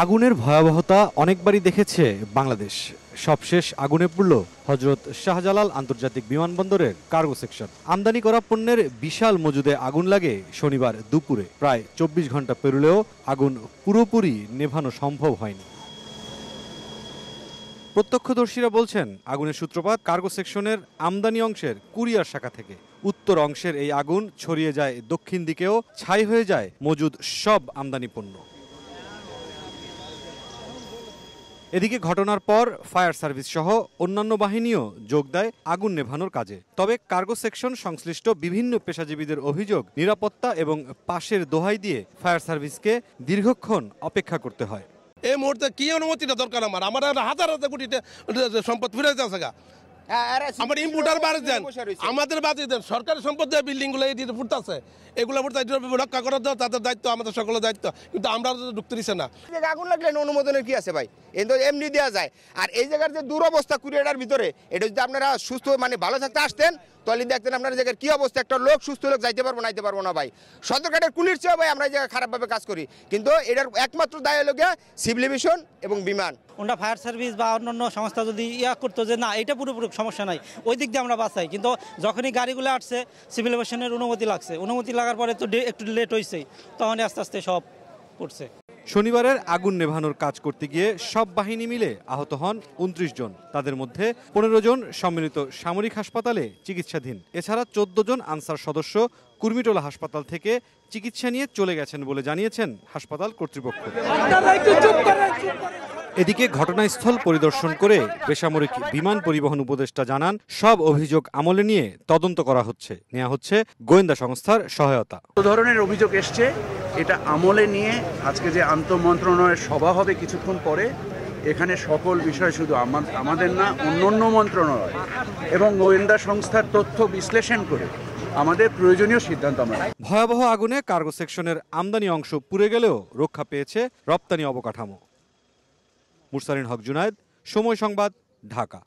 আগুনের ভয়াবহতা অনেকবারই দেখেছে বাংলাদেশ। সবশেষ আগুনে পুড়ল হযরত শাহজালাল আন্তর্জাতিক বিমানবন্দরের কার্গো সেকশন। আমদানি করা পণ্যের বিশাল মজুদে আগুন লাগে শনিবার দুপুরে। প্রায় ২৪ ঘন্টা পেরোলেও আগুন পুরোপুরি নেভানো সম্ভব হয়নি। প্রত্যক্ষদর্শীরা বলছেন, আগুনের সূত্রপাত কার্গো সেকশনের আমদানি অংশের কুরিয়ার শাখা থেকে। উত্তর অংশের এই আগুন ছড়িয়ে যায় দক্ষিণ দিকেও, ছাই হয়ে যায় মজুদ সব আমদানি পণ্য। এদিকে ঘটনার পর ফায়ার সার্ভিস সহ অন্যান্য বাহিনীও যোগ দেয় আগুন নেভানোর কাজে। তবে কার্গো সেকশন সংশ্লিষ্ট বিভিন্ন পেশাজীবীদের অভিযোগ, নিরাপত্তা এবং পাশের দোহাই দিয়ে ফায়ার সার্ভিসকে দীর্ঘক্ষণ অপেক্ষা করতে হয়। এই মুহূর্তে কি অনুমতিটা দরকার? আমার হাজার হাজার কোটি সম্পদ ফিরে যাচ্ছে। আমার ইম্পোর্টার বাড়ি দেন, আমাদের বাড়ি দেন, সরকারি সম্পদ বিল্ডিং গুলো ফুটতেছে, এগুলো রক্ষা করার তাদের দায়িত্ব, আমাদের সকলের দায়িত্ব, কিন্তু আমরা ঢুকতে দিচ্ছে না। আগুন লাগলে অনুমোদনের কি আছে ভাই? এমনি দেওয়া যায়। আর এই জায়গার যে দুরবস্থা কুরিয়ার ভিতরে, এটা যদি আপনারা সুস্থ ভালো থাকতে আসতেন তাহলে দেখতেন আপনার জায়গার কি অবস্থা। একটা লোক সুস্থ লোক যাইতে পারবো না ভাই। সদরঘাটের কুলির চেয়ে ভাই আমরা এই জায়গায় খারাপভাবে কাজ করি, কিন্তু এটার একমাত্র দায় হলো সিভিল এভিয়েশন এবং বিমান। ওটা ফায়ার সার্ভিস বা অন্যান্য সংস্থা যদি করতো যে না এটা পুরোপুরি সমস্যা নাই, ওই দিক দিয়ে আমরা বাঁচাই। কিন্তু যখনই গাড়িগুলো আসছে সিভিল এভিয়েশনের অনুমতি লাগছে, অনুমতি লাগার পরে তো একটু লেট হয়েছে, তখনই আস্তে আস্তে সব করছে। শনিবারের আগুন নেভানোর কাজ করতে গিয়ে সব বাহিনী মিলে আহত হন ২৯ জন। তাদের মধ্যে ১৫ জন সম্মিলিত সামরিক হাসপাতালে চিকিৎসাধীন। এছাড়া ১৪ জন আনসার সদস্য কুর্মিটোলা হাসপাতাল থেকে চিকিৎসা নিয়ে চলে গেছেন বলে জানিয়েছেন হাসপাতাল কর্তৃপক্ষ। এদিকে ঘটনাস্থল পরিদর্শন করে বেসামরিক বিমান পরিবহন উপদেষ্টা জানান, সব অভিযোগ আমলে নিয়ে তদন্ত করা হচ্ছে, নেওয়া হচ্ছে গোয়েন্দা সংস্থার সহায়তা। ধরনের অভিযোগ এসছে, এটা আমলে নিয়ে আজকে যে আন্তঃমন্ত্রণালয়ের সভা হবে কিছুক্ষণ পরে, এখানে সকল বিষয় শুধু আমাদের না, অন্যান্য মন্ত্রণালয় এবং গোয়েন্দা সংস্থার তথ্য বিশ্লেষণ করে আমাদের প্রয়োজনীয় সিদ্ধান্ত আমরা। ভয়াবহ আগুনে কার্গো সেকশনের আমদানি অংশ পুড়ে গেলেও রক্ষা পেয়েছে রপ্তানি অবকাঠামো। মুরসালিন হক জুনায়েদ, সময় সংবাদ, ঢাকা।